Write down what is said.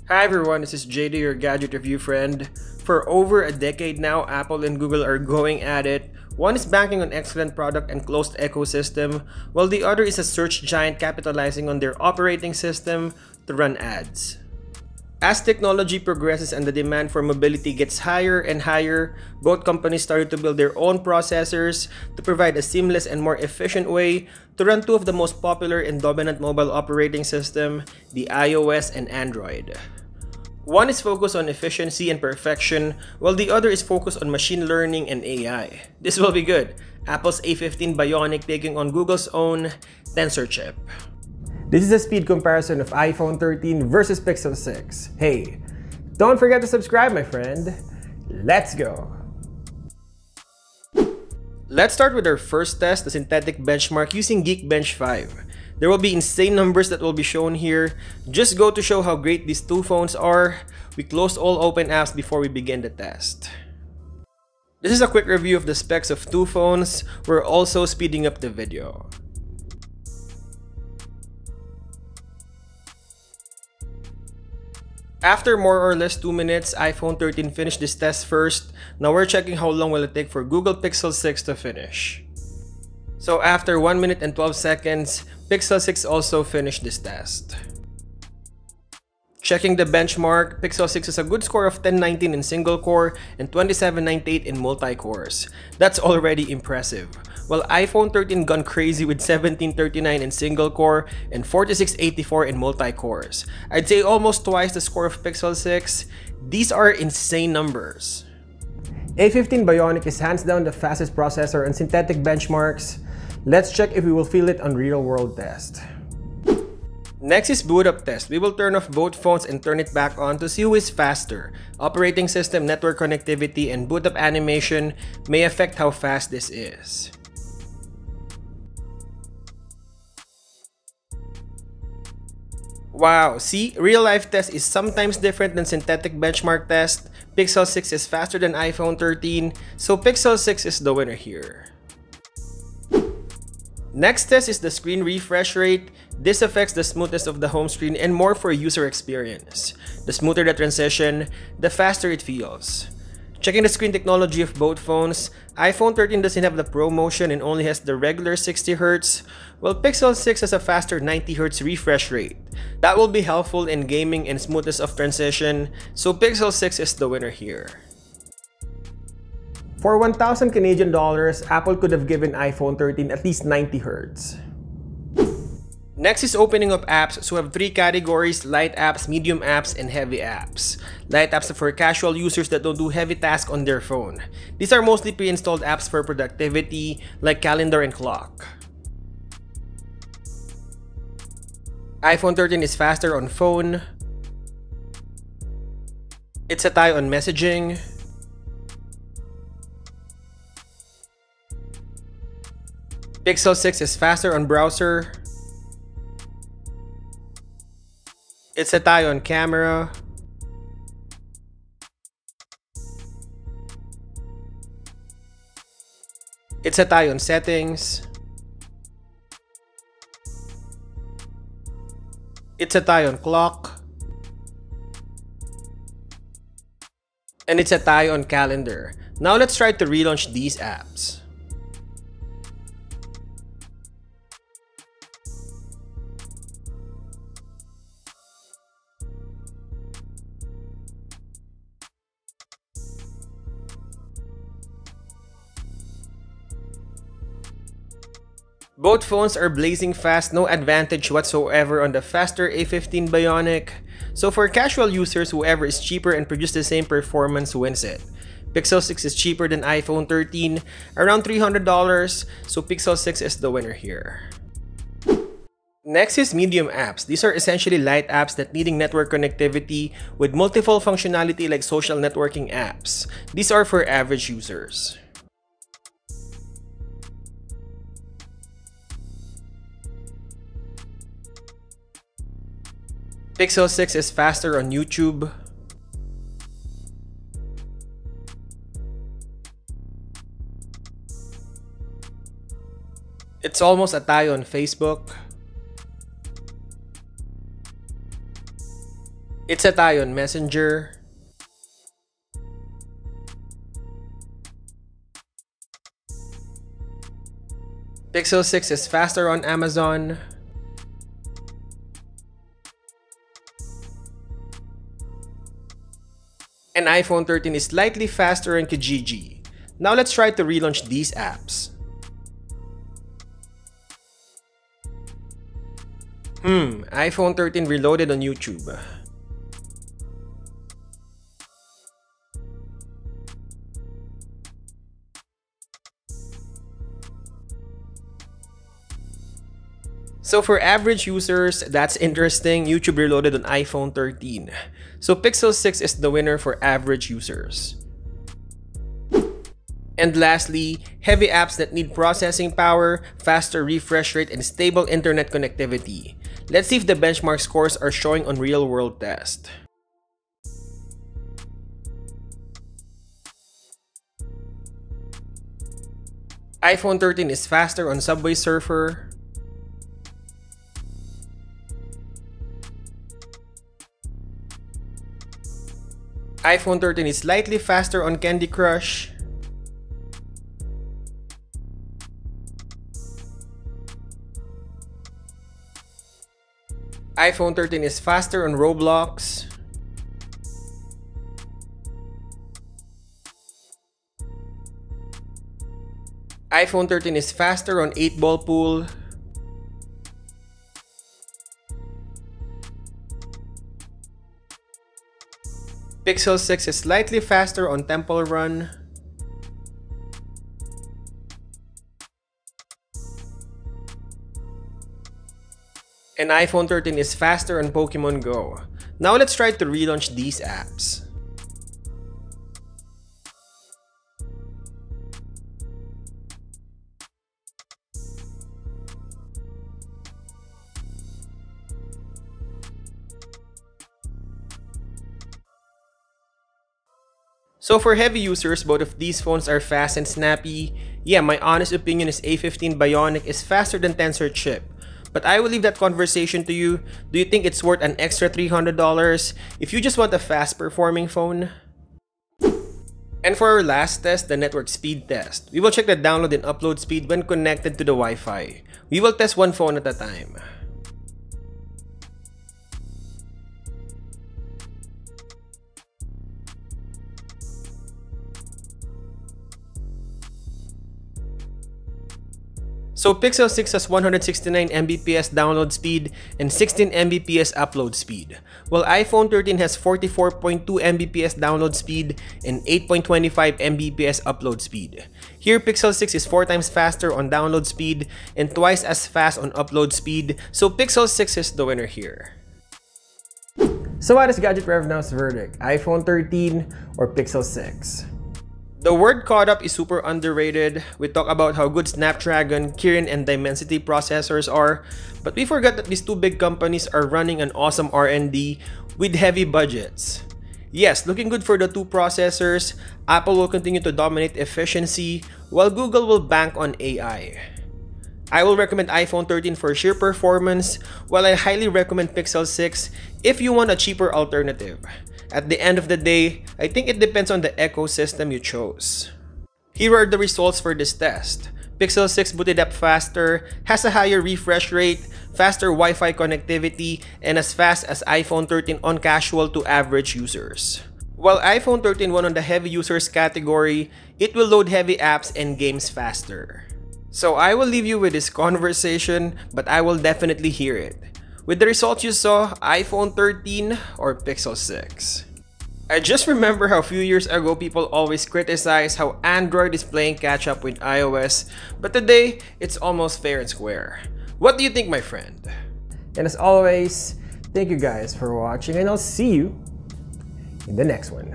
Hi everyone, this is JD, your gadget review friend. For over a decade now, Apple and Google are going at it. One is banking on excellent product and closed ecosystem, while the other is a search giant capitalizing on their operating system to run ads. As technology progresses and the demand for mobility gets higher and higher, both companies started to build their own processors to provide a seamless and more efficient way to run two of the most popular and dominant mobile operating system, the iOS and Android. One is focused on efficiency and perfection, while the other is focused on machine learning and AI. This will be good. Apple's A15 Bionic taking on Google's own Tensor chip. This is a speed comparison of iPhone 13 versus Pixel 6. Hey, don't forget to subscribe, my friend. Let's go! Let's start with our first test, the synthetic benchmark using Geekbench 5. There will be insane numbers that will be shown here. Just go to show how great these two phones are. We closed all open apps before we begin the test. This is a quick review of the specs of two phones. We're also speeding up the video. After more or less 2 minutes, iPhone 13 finished this test first. Now we're checking how long will it take for Google Pixel 6 to finish. So after 1 minute and 12 seconds, Pixel 6 also finished this test. Checking the benchmark, Pixel 6 has a good score of 1019 in single core and 2798 in multi-cores. That's already impressive. While iPhone 13 gone crazy with 1739 in single core and 4684 in multi-cores. I'd say almost twice the score of Pixel 6. These are insane numbers. A15 Bionic is hands down the fastest processor on synthetic benchmarks. Let's check if we will feel it on real-world test. Next is boot up test. We will turn off both phones and turn it back on to see who is faster. Operating system, network connectivity, and boot up animation may affect how fast this is. Wow, see, real-life test is sometimes different than synthetic benchmark test. Pixel 6 is faster than iPhone 13, so Pixel 6 is the winner here. Next test is the screen refresh rate. This affects the smoothness of the home screen and more for user experience. The smoother the transition, the faster it feels. Checking the screen technology of both phones, iPhone 13 doesn't have the Pro Motion and only has the regular 60Hz, while Pixel 6 has a faster 90Hz refresh rate. That will be helpful in gaming and smoothness of transition, so Pixel 6 is the winner here. For 1,000 Canadian dollars, Apple could have given iPhone 13 at least 90 Hz. Next is opening up apps, so we have three categories: light apps, medium apps, and heavy apps. Light apps are for casual users that don't do heavy tasks on their phone. These are mostly pre-installed apps for productivity, like calendar and clock. iPhone 13 is faster on phone. It's a tie on messaging. Pixel 6 is faster on browser. It's a tie on camera. It's a tie on settings. It's a tie on clock. And it's a tie on calendar. Now let's try to relaunch these apps. Both phones are blazing fast, no advantage whatsoever on the faster A15 Bionic. So for casual users, whoever is cheaper and produces the same performance wins it. Pixel 6 is cheaper than iPhone 13, around $300, so Pixel 6 is the winner here. Next is medium apps. These are essentially light apps that needing network connectivity with multiple functionality like social networking apps. These are for average users. Pixel 6 is faster on YouTube. It's almost a tie on Facebook. It's a tie on Messenger. Pixel 6 is faster on Amazon. And iPhone 13 is slightly faster on Kijiji. Now let's try to relaunch these apps. iPhone 13 reloaded on YouTube. So for average users, that's interesting. YouTube reloaded on iPhone 13. So Pixel 6 is the winner for average users. And lastly, heavy apps that need processing power, faster refresh rate, and stable internet connectivity. Let's see if the benchmark scores are showing on real-world tests. iPhone 13 is faster on Subway Surfer. iPhone 13 is slightly faster on Candy Crush. iPhone 13 is faster on Roblox. iPhone 13 is faster on 8-Ball Pool. Pixel 6 is slightly faster on Temple Run. And iPhone 13 is faster on Pokemon Go. Now let's try to relaunch these apps. So for heavy users, both of these phones are fast and snappy. Yeah, my honest opinion is A15 Bionic is faster than Tensor chip. But I will leave that conversation to you. Do you think it's worth an extra $300 if you just want a fast performing phone? And for our last test, the network speed test, we will check the download and upload speed when connected to the Wi-Fi. We will test one phone at a time. So Pixel 6 has 169 Mbps download speed and 16 Mbps upload speed, while iPhone 13 has 44.2 Mbps download speed and 8.25 Mbps upload speed. Here Pixel 6 is 4 times faster on download speed and twice as fast on upload speed, so Pixel 6 is the winner here. So what is Gadget Rev Now's verdict? iPhone 13 or Pixel 6? The word caught up is super underrated. We talk about how good Snapdragon, Kirin, and Dimensity processors are, but we forgot that these two big companies are running an awesome R&D with heavy budgets. Yes, looking good for the two processors. Apple will continue to dominate efficiency, while Google will bank on AI. I will recommend iPhone 13 for sheer performance, while I highly recommend Pixel 6 if you want a cheaper alternative. At the end of the day, I think it depends on the ecosystem you chose. Here are the results for this test. Pixel 6 booted up faster, has a higher refresh rate, faster Wi-Fi connectivity, and as fast as iPhone 13 on casual to average users. While iPhone 13 won on the heavy users category, it will load heavy apps and games faster. So I will leave you with this conversation, but I will definitely hear it. With the results you saw, iPhone 13 or Pixel 6? I just remember how a few years ago people always criticize how Android is playing catch up with iOS, but today, it's almost fair and square. What do you think, my friend? And as always, thank you guys for watching, and I'll see you in the next one.